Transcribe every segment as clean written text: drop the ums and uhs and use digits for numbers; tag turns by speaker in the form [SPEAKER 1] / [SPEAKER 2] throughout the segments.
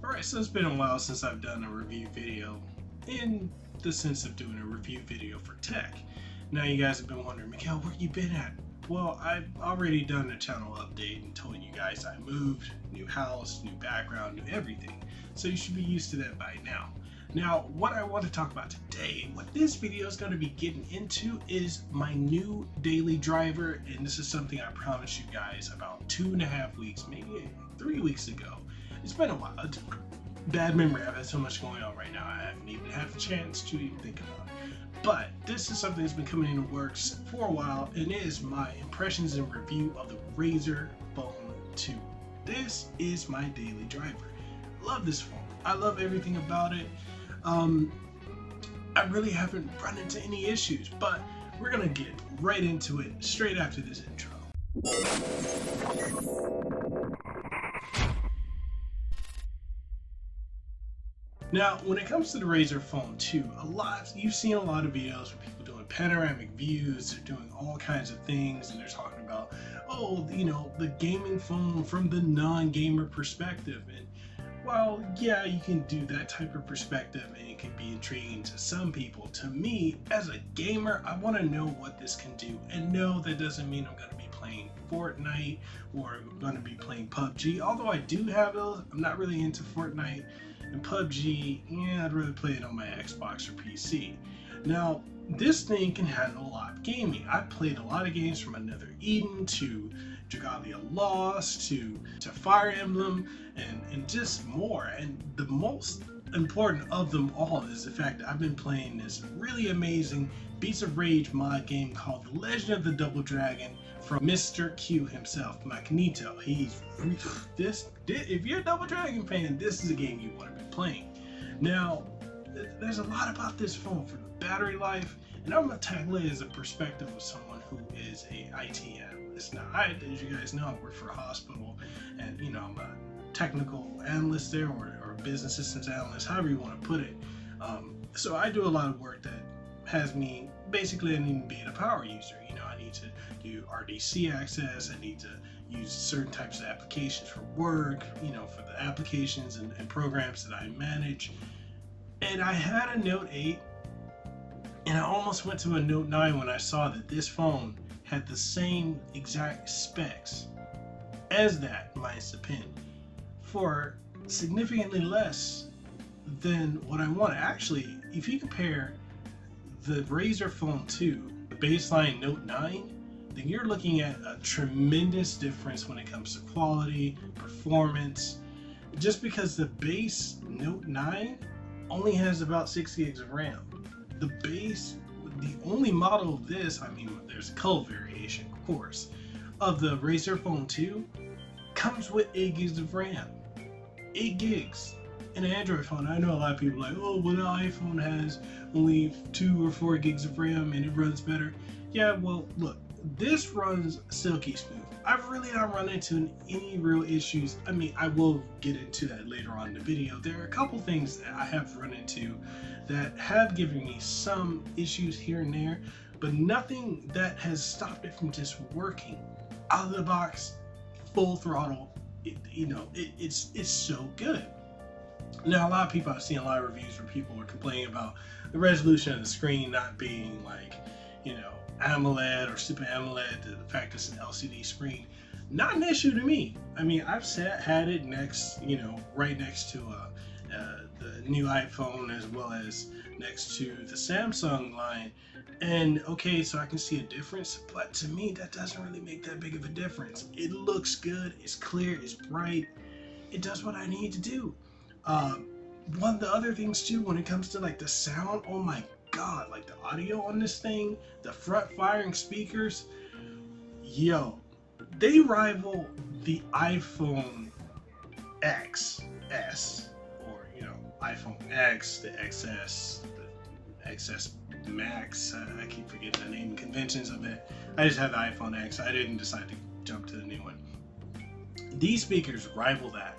[SPEAKER 1] Alright, so it's been a while since I've done a review video in the sense of doing a review video for tech. Now you guys have been wondering, Mekel, where you been at? Well, I've already done a channel update and told you guys I moved, new house, new background, new everything. So you should be used to that by now. Now, what I want to talk about today, what this video is going to be getting into is my new daily driver, and this is something I promised you guys about 2.5 weeks, maybe 3 weeks ago. It's been a while. Bad memory. I've had so much going on right now. I haven't even had the chance to even think about it. But this is something that's been coming in the works for a while, and it is my impressions and review of the Razer Phone 2. This is my daily driver. Love this phone. I love everything about it. I really haven't run into any issues, but we're gonna get right into it straight after this intro. Now, when it comes to the Razer Phone 2, you've seen a lot of videos where people doing panoramic views, they're doing all kinds of things, and they're talking about, oh, you know, the gaming phone from the non-gamer perspective. And well, yeah, you can do that type of perspective, and it can be intriguing to some people. To me, as a gamer, I want to know what this can do, and no, that doesn't mean I'm going to be playing Fortnite or I'm going to be playing PUBG. Although I do have those, I'm not really into Fortnite. And PUBG, yeah, I'd rather play it on my Xbox or PC. Now, this thing can handle a lot of gaming. I've played a lot of games from Another Eden to Dragalia Lost to Fire Emblem and just more. And the most important of them all is the fact that I've been playing this really amazing Beats of Rage mod game called The Legend of the Double Dragon from Mr. Q himself, Magneto. If you're a Double Dragon fan, this is a game you want to be playing. Now, there's a lot about this phone, from the battery life, and I'm going to tackle it as a perspective of someone who is a IT analyst. Now, as you guys know, I work for a hospital, and you know, I'm a technical analyst there, or a business systems analyst, however you want to put it. So I do a lot of work that has me, basically I need to be a power user. You know, I need to do RDC access, I need to use certain types of applications for work, you know, for the applications and programs that I manage. And I had a Note 8, and I almost went to a Note 9 when I saw that this phone had the same exact specs as that, minus the pen, for significantly less than what I wanted. Actually, if you compare the Razer Phone 2, the baseline Note 9, then you're looking at a tremendous difference when it comes to quality, performance, just because the base Note 9 only has about 6 gigs of RAM. The only model of this, I mean, there's a color variation, of course, of the Razer Phone 2 comes with 8 gigs of RAM. 8 gigs. An Android phone. I know a lot of people are like, oh, well, the iPhone has only 2 or 4 gigs of RAM and it runs better. Yeah, well, look, this runs silky smooth. I've really not run into any real issues. I mean, I will get into that later on in the video. There are a couple things that I have run into that have given me some issues here and there, but nothing that has stopped it from just working out of the box, full throttle. It's so good. Now, a lot of people, I've seen a lot of reviews where people are complaining about the resolution of the screen not being like, you know, AMOLED or Super AMOLED, the fact it's an LCD screen. Not an issue to me. I mean, I've had it next, you know, right next to the new iPhone, as well as next to the Samsung line. And okay, so I can see a difference, but to me, that doesn't really make that big of a difference. It looks good, it's clear, it's bright, it does what I need to do. One of the other things too, when it comes to like the sound, oh my god, like the audio on this thing, the front firing speakers, yo, they rival the iPhone XS, or you know, iPhone X, the XS, the XS Max. I keep forgetting the naming conventions of it. I just had the iPhone X. I didn't decide to jump to the new one. These speakers rival that.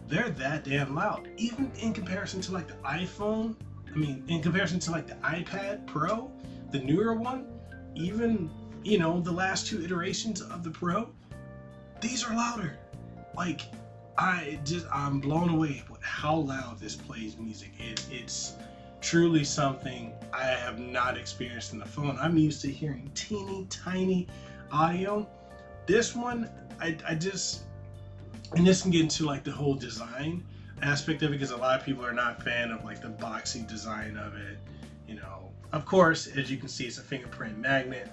[SPEAKER 1] They're that damn loud. Even in comparison to like the iPhone, I mean, in comparison to like the iPad Pro, the newer one, even, you know, the last 2 iterations of the Pro, these are louder. Like, I'm blown away with how loud this plays music. It's truly something I have not experienced in the phone. I'm used to hearing teeny tiny audio. This one, I just, and this can get into like the whole design aspect of it, because a lot of people are not a fan of like the boxy design of it. You know, of course, as you can see, it's a fingerprint magnet.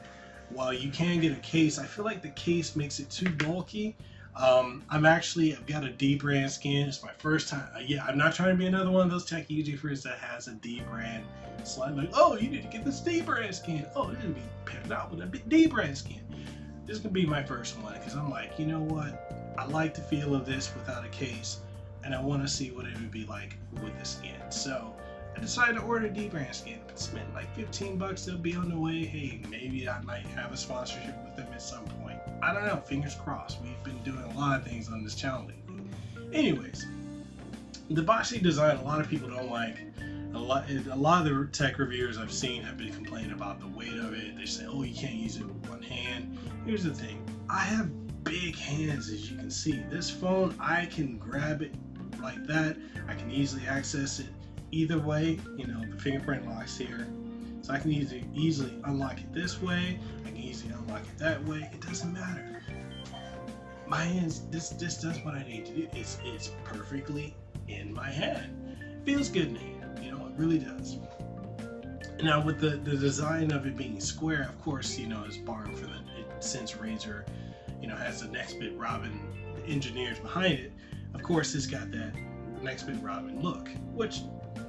[SPEAKER 1] While you can get a case, I feel like the case makes it too bulky. I've got a D brand skin. It's my first time. Yeah, I'm not trying to be another one of those tech YouTubers that has a D brand slide. Like, oh, you need to get this D brand skin. Oh, it need to be paired out with a D brand skin. This could be my first one, because I'm like, you know what? I like the feel of this without a case, and I want to see what it would be like with the skin. So I decided to order a D brand skin. I spent like 15 bucks. They'll be on the way. Hey, maybe I might have a sponsorship with them at some point. I don't know. Fingers crossed. We've been doing a lot of things on this channel lately. Anyways, the boxy design, a lot of people don't like. A lot of the tech reviewers I've seen have been complaining about the weight of it. They say, oh, you can't use it with one hand. Here's the thing. I have big hands, as you can see. This phone, I can grab it like that. I can easily access it either way. You know, the fingerprint locks here. So I can easily unlock it this way. I can easily unlock it that way. It doesn't matter. My hands, this does what I need to do. It's perfectly in my hand. Feels good in the hand. You know, it really does. Now with the design of it being square, of course, you know, it's borrowed from since Razer, you know, has the next bit Robin engineers behind it. Of course, it's got that next bit Robin look, which,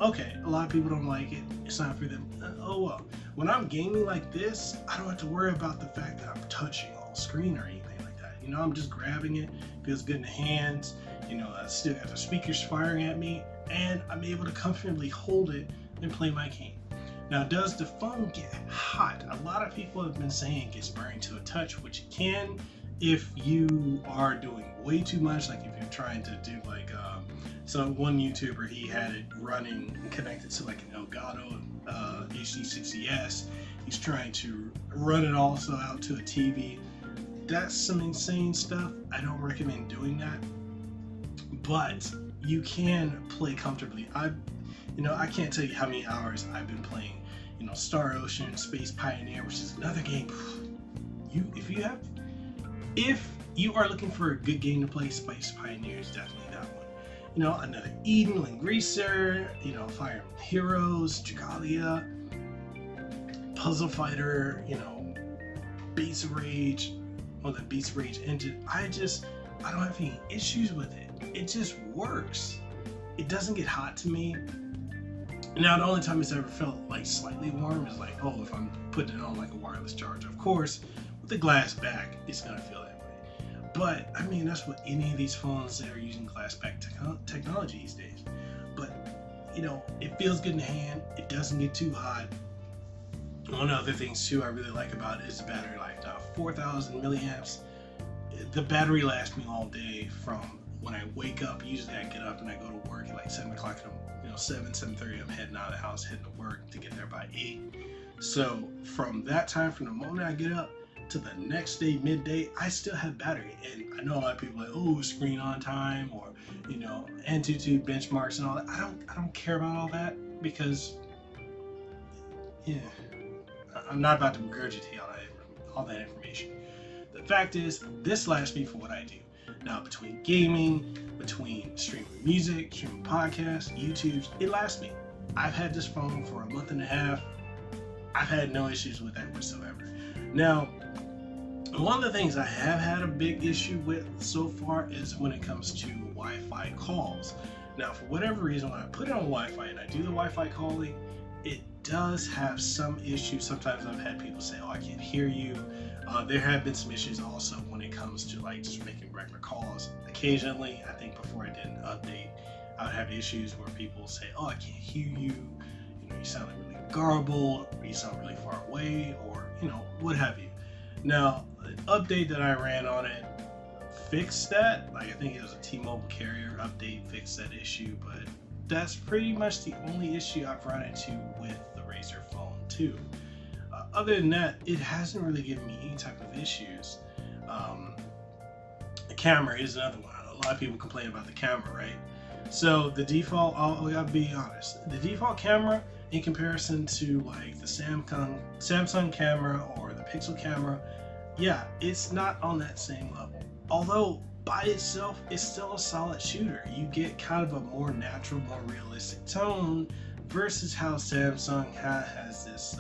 [SPEAKER 1] okay, a lot of people don't like it. It's not for them. Oh well. When I'm gaming like this, I don't have to worry about the fact that I'm touching all the screen or anything like that. You know, I'm just grabbing it. Feels good in the hands. You know, I still got the speakers firing at me, and I'm able to comfortably hold it and play my game. Now, does the phone get hot? A lot of people have been saying it gets burned to a touch, which it can if you are doing way too much. Like if you're trying to do like, so one YouTuber, he had it running and connected to like an Elgato HD60S. He's trying to run it also out to a TV. That's some insane stuff. I don't recommend doing that, but you can play comfortably. I can't tell you how many hours I've been playing, you know, Star Ocean, Space Pioneer, which is another game. If you are looking for a good game to play, Space Pioneer is definitely that one. You know, another Eden, Langrisser, you know, Fire Emblem Heroes, Dragalia, Puzzle Fighter, you know, Beats of Rage, or the Beats of Rage engine. I don't have any issues with it. It just works. It doesn't get hot to me. Now, the only time it's ever felt like slightly warm is like, oh, if I'm putting it on like a wireless charger. Of course, with the glass back, it's gonna feel that way. But I mean, that's what any of these phones that are using glass back technology these days. But you know, it feels good in the hand. It doesn't get too hot. One of the other things too I really like about it is the battery life. Now, 4,000 milliamps. The battery lasts me all day from when I wake up. Usually I get up and I go to work at like 7 o'clock in the morning. 7:30, I'm heading out of the house, heading to work to get there by 8. So from that time, from the moment I get up to the next day, midday, I still have battery. And I know a lot of people are like, oh, screen on time, or, you know, Antutu benchmarks and all that. I don't care about all that, because, yeah, I'm not about to regurgitate all that information. The fact is, this lasts me for what I do. Now, between gaming, between streaming music, streaming podcasts, YouTubes, it lasts me. I've had this phone for a month and a half. I've had no issues with that whatsoever. Now, one of the things I have had a big issue with so far is when it comes to Wi-Fi calls. Now, for whatever reason, when I put it on Wi-Fi and I do the Wi-Fi calling, it does have some issues. Sometimes I've had people say, oh, I can't hear you. There have been some issues also when it comes to like just making regular calls. Occasionally, I think before I did an update, I would have issues where people say, oh, I can't hear you. You know, you sound really garbled, or you sound really far away, or, you know, what have you. Now, the update that I ran on it fixed that. Like, I think it was a T-Mobile carrier update fixed that issue, but that's pretty much the only issue I've run into with the Razer Phone 2. Other than that, it hasn't really given me any type of issues. The camera is another one. A lot of people complain about the camera, right? So the default, I gotta be honest, the default camera in comparison to like the Samsung camera or the Pixel camera, yeah, it's not on that same level. Although by itself, it's still a solid shooter. You get kind of a more natural, more realistic tone versus how Samsung has this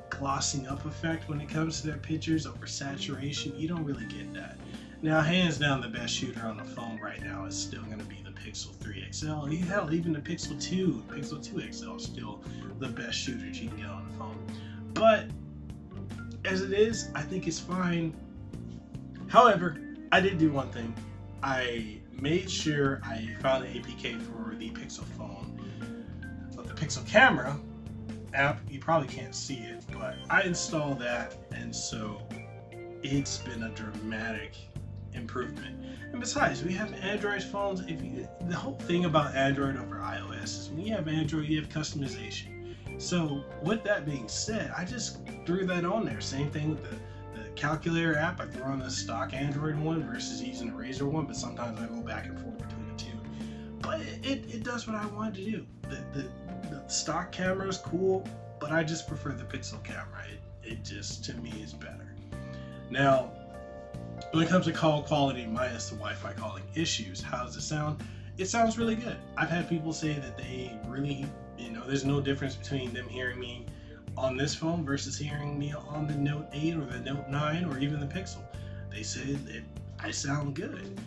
[SPEAKER 1] glossing up effect when it comes to their pictures over saturation. You don't really get that. Now, hands down, the best shooter on the phone right now is still going to be the Pixel 3 XL. Hell, even the Pixel 2, Pixel 2 XL is still the best shooter you can get on the phone. But as it is, I think it's fine. However, I did do one thing. I made sure I found the APK for the Pixel phone, but the Pixel camera app, you probably can't see it, but I installed that, and so it's been a dramatic improvement. And besides, we have Android phones. The whole thing about Android over iOS is when you have Android, you have customization. So with that being said, I just threw that on there. Same thing with the calculator app. I threw on the stock Android one versus using the Razer one, but sometimes I go back and forth between the two. But it does what I wanted to do. The stock camera is cool, but I just prefer the Pixel camera. It just, to me, is better. Now, when it comes to call quality minus the Wi-Fi calling issues, how does it sound? It sounds really good. I've had people say that they really, there's no difference between them hearing me on this phone versus hearing me on the Note 8 or the Note 9 or even the Pixel. They said that I sound good.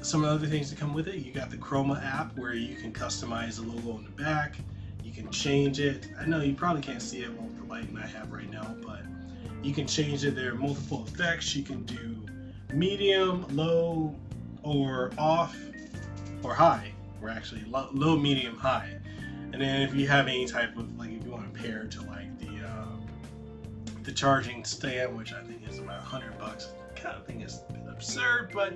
[SPEAKER 1] Some of the other things that come with it, you got the Chroma app where you can customize the logo on the back. You can change it. I know you probably can't see it with the lighting I have right now, but you can change it. There are multiple effects. You can do medium, low, or off, or high, or actually low, medium, high. And then if you have any type of, like, if you want to pair to like the charging stand, which I think is about $100, I kind of think it's a bit absurd, but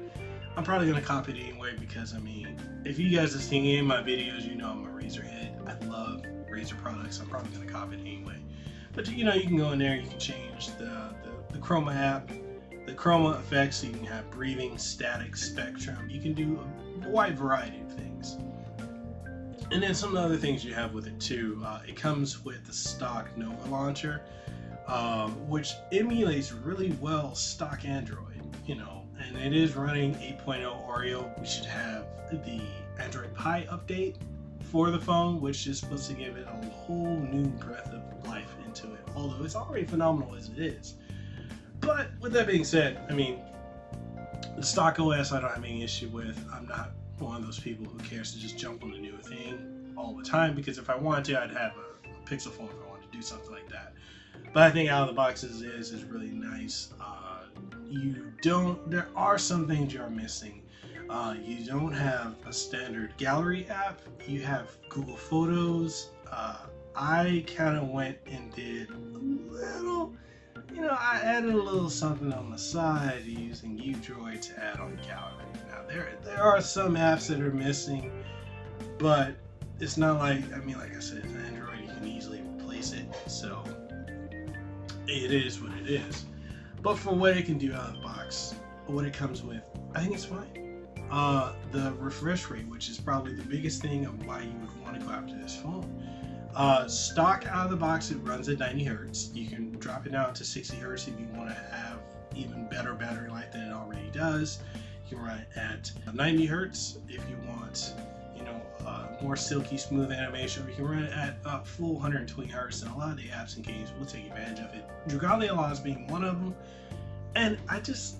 [SPEAKER 1] I'm probably gonna copy it anyway because, I mean, if you guys are seeing any of my videos, you know I'm a Razer head. I love Razer products. I'm probably gonna copy it anyway. But you can go in there, you can change the Chroma app, the Chroma effects, so you can have breathing, static, spectrum. You can do a wide variety of things. And then some of the other things you have with it too, it comes with the stock Nova launcher, which emulates really well stock Android, and it is running 8.0 Oreo. We should have the Android Pie update for the phone, which is supposed to give it a whole new breath of life into it, although it's already phenomenal as it is. But with that being said, I mean, the stock OS I don't have any issue with. I'm not one of those people who cares to just jump on the new thing all the time, because if I wanted to, I'd have a Pixel phone if I wanted to do something like that. But I think out of the box as is really nice. There are some things you're missing. You don't have a standard gallery app. You have Google Photos. I kind of went and did a little, I added a little something on the side using UDroid to add on gallery. Now there are some apps that are missing, but it's not like, like I said, it's Android, you can easily replace it. So it is what it is. But for what it can do out of the box, what it comes with, I think it's fine. The refresh rate, which is probably the biggest thing of why you would want to go after this phone. Stock out of the box, it runs at 90 Hertz. You can drop it down to 60 Hertz if you want to have even better battery life than it already does. You can run it at 90 Hertz if you want, more silky smooth animation. You can run it at full 120 Hertz, and a lot of the apps and games will take advantage of it. Dragalia Laws being one of them. And I just,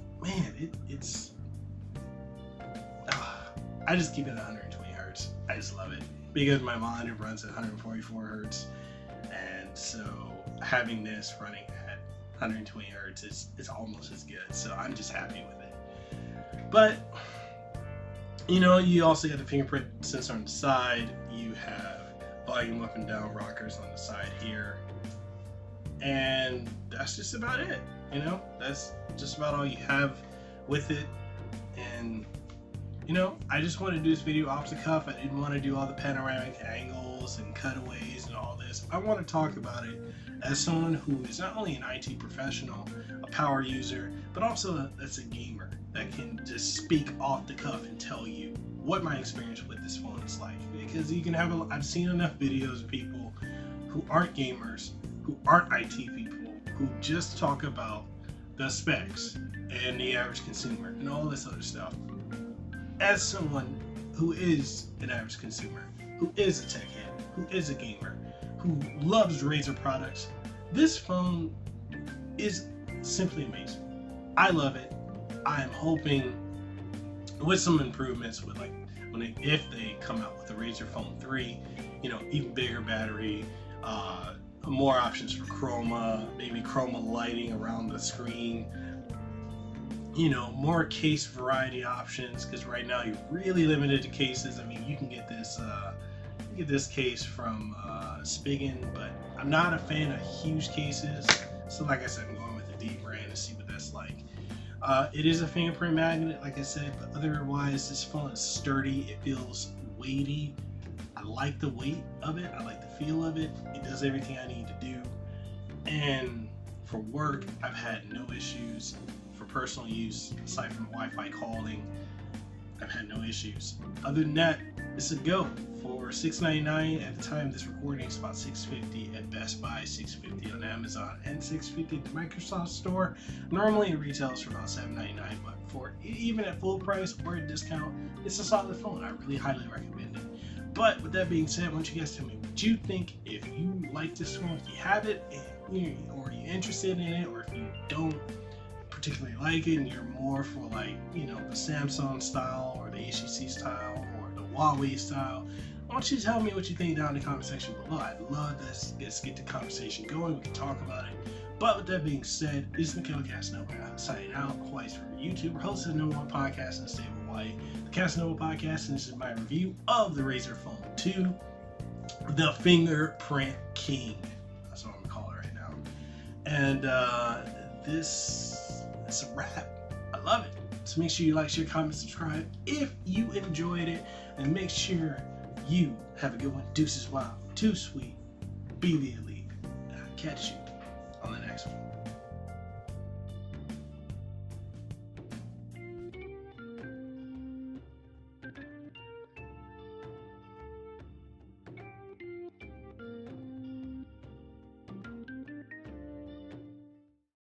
[SPEAKER 1] I just keep it at 120 Hertz. I just love it because my monitor runs at 144 Hertz, and so having this running at 120 Hertz is almost as good. So I'm just happy with it. But you also got the fingerprint sensor on the side. You have volume up and down rockers on the side here, and that's just about it. That's just about all you have with it. And I just wanted to do this video off the cuff. I didn't want to do all the panoramic angles and cutaways and all this. I want to talk about it as someone who is not only an IT professional, a power user, but also that's a gamer. that can just speak off the cuff and tell you what my experience with this phone is like. Because you can have I've seen enough videos of people who aren't gamers, who aren't IT people, who just talk about the specs and the average consumer and all this other stuff. As someone who is an average consumer, who is a tech head, who is a gamer, who loves Razer products, this phone is simply amazing. I love it. I am hoping with some improvements, with like if they come out with the Razer Phone 3, you know, even bigger battery, more options for chroma, maybe chroma lighting around the screen, you know, more case variety options, because right now you're really limited to cases. I mean, you can get this case from Spigen, but I'm not a fan of huge cases. So like I said, I'm going with the D brand to see what that's like. It is a fingerprint magnet, like I said, but otherwise this phone is sturdy. It feels weighty. I like the weight of it. I like the feel of it. It does everything I need to do. And for work, I've had no issues. For personal use, aside from Wi-Fi calling, I've had no issues. Other than that, it's a go. For $699 at the time of this recording, it's about $650 at Best Buy, $650 on Amazon, and $650 at the Microsoft Store. Normally it retails for about $799, but for even at full price or a discount, it's a solid phone. I really highly recommend it. But with that being said, why don't you guys tell me what you think? If you like this phone, if you have it, or you're interested in it, or if you don't particularly like it and you're more for, like, you know, the Samsung style or the HTC style or the Huawei style, why don't you tell me what you think down in the comment section below. I'd love this. Let's get the conversation going. We can talk about it. But with that being said, this is Mekel Kasanova signing out, twice from YouTuber, host of the #1 podcast in the state of Hawaii, the Kasanova podcast, and this is my review of the Razer Phone 2, the Fingerprint King. That's what I'm gonna call it right now. And this is a wrap. I love it. So make sure you like, share, comment, subscribe if you enjoyed it, and make sure you have a good one. Deuces wild, too sweet, be the elite. I'll catch you on the next one.